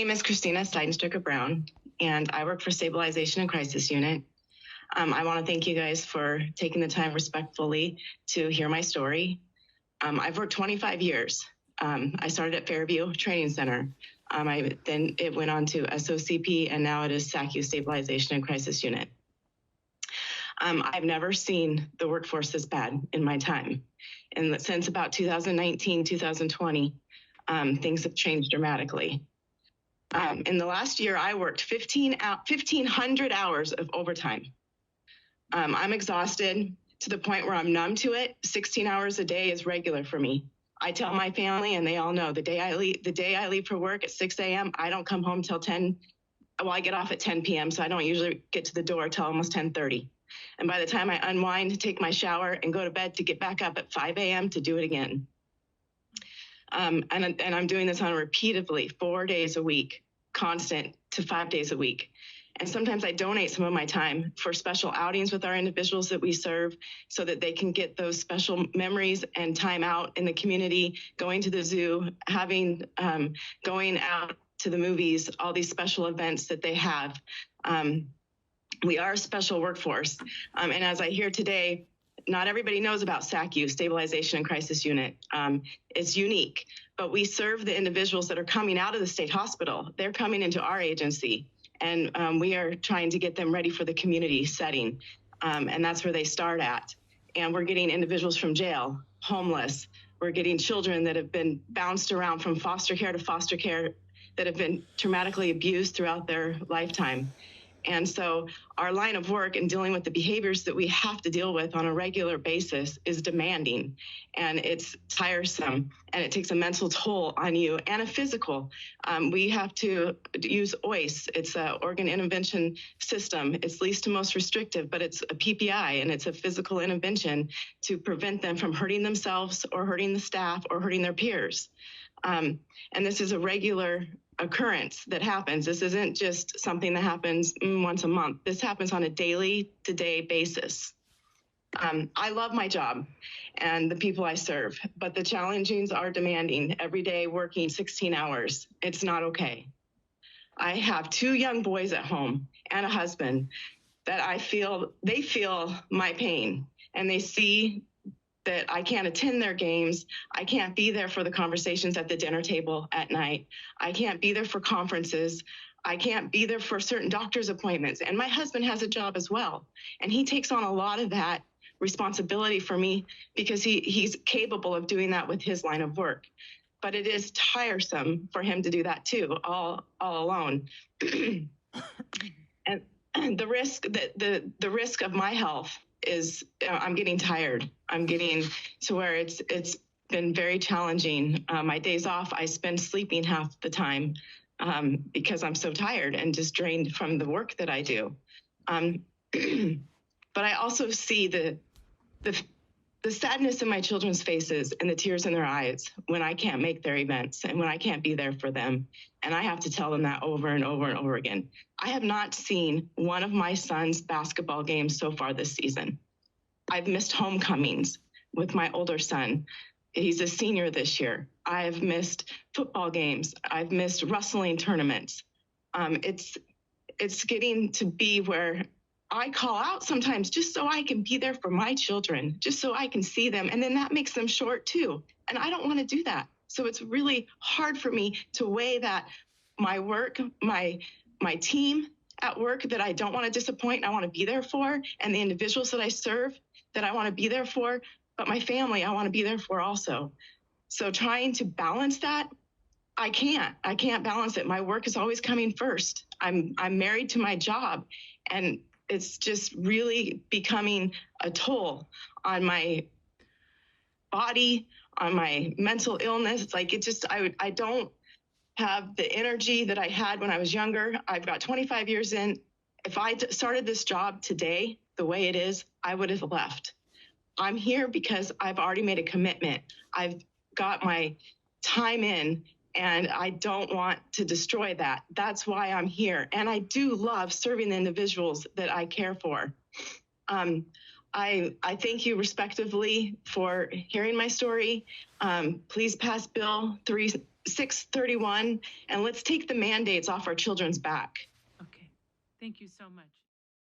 My name is Christina Sydenstricker Brown, and I work for Stabilization and Crisis Unit. I want to thank you guys for taking the time respectfully to hear my story. I've worked 25 years. I started at Fairview Training Center. Then it went on to SOCP, and now it is SACU Stabilization and Crisis Unit. I've never seen the workforce this bad in my time. And since about 2019, 2020, things have changed dramatically. In the last year, I worked 1,500 hours of overtime. I'm exhausted to the point where I'm numb to it. 16 hours a day is regular for me. I tell my family, and they all know, the day I leave for work at 6 a.m., I don't come home till 10. Well, I get off at 10 p.m., so I don't usually get to the door till almost 10:30. And by the time I unwind, take my shower, and go to bed to get back up at 5 a.m. to do it again. And I'm doing this on repeatedly, 4 days a week, constant to 5 days a week. And sometimes I donate some of my time for special outings with our individuals that we serve so that they can get those special memories and time out in the community, going to the zoo, going out to the movies, all these special events that they have. We are a special workforce. And as I hear today, not everybody knows about SACU, Stabilization and Crisis Unit. It's unique, but we serve the individuals that are coming out of the state hospital. They're coming into our agency, and we are trying to get them ready for the community setting. And that's where they start at. And we're getting individuals from jail, homeless. We're getting children that have been bounced around from foster care to foster care, that have been traumatically abused throughout their lifetime. And so our line of work in dealing with the behaviors that we have to deal with on a regular basis is demanding, and it's tiresome, and it takes a mental toll on you and a physical. We have to use OIS. It's an organ intervention system. It's least to most restrictive, but it's a PPI, and it's a physical intervention to prevent them from hurting themselves or hurting the staff or hurting their peers. And this is a regular occurrence that happens. This isn't just something that happens once a month. This happens on a daily to day basis. I love my job and the people I serve, but the challenges are demanding. Every day working 16 hours. It's not okay. I have 2 young boys at home and a husband that they feel my pain, and they see that I can't attend their games. I can't be there for the conversations at the dinner table at night. I can't be there for conferences. I can't be there for certain doctor's appointments. And my husband has a job as well. And he takes on a lot of that responsibility for me because he's capable of doing that with his line of work. But it is tiresome for him to do that too, all alone. And the risk of my health is I'm getting tired. I'm getting to where it's been very challenging. My days off, I spend sleeping half the time because I'm so tired and just drained from the work that I do. But I also see the sadness in my children's faces and the tears in their eyes when I can't make their events and when I can't be there for them. And I have to tell them that over and over and over again. I have not seen one of my son's basketball games so far this season. I've missed homecomings with my older son. He's a senior this year. I've missed football games. I've missed wrestling tournaments. It's getting to be where I call out sometimes just so I can be there for my children, just so I can see them. And then that makes them short too. And I don't want to do that. So it's really hard for me to weigh that my work, my team at work that I don't want to disappoint, I want to be there for, and the individuals that I serve that I want to be there for, but my family I want to be there for also. So trying to balance that, I can't balance it. My work is always coming first. I'm married to my job, and it's just really becoming a toll on my body, on my mental illness. It's like I don't have the energy that I had when I was younger. I've got 25 years in. If I started this job today the way it is, I would have left. I'm here because I've already made a commitment. I've got my time in, and I don't want to destroy that. That's why I'm here. And I do love serving the individuals that I care for. I thank you respectively for hearing my story. Please pass Bill 631 and let's take the mandates off our children's back. Okay, thank you so much.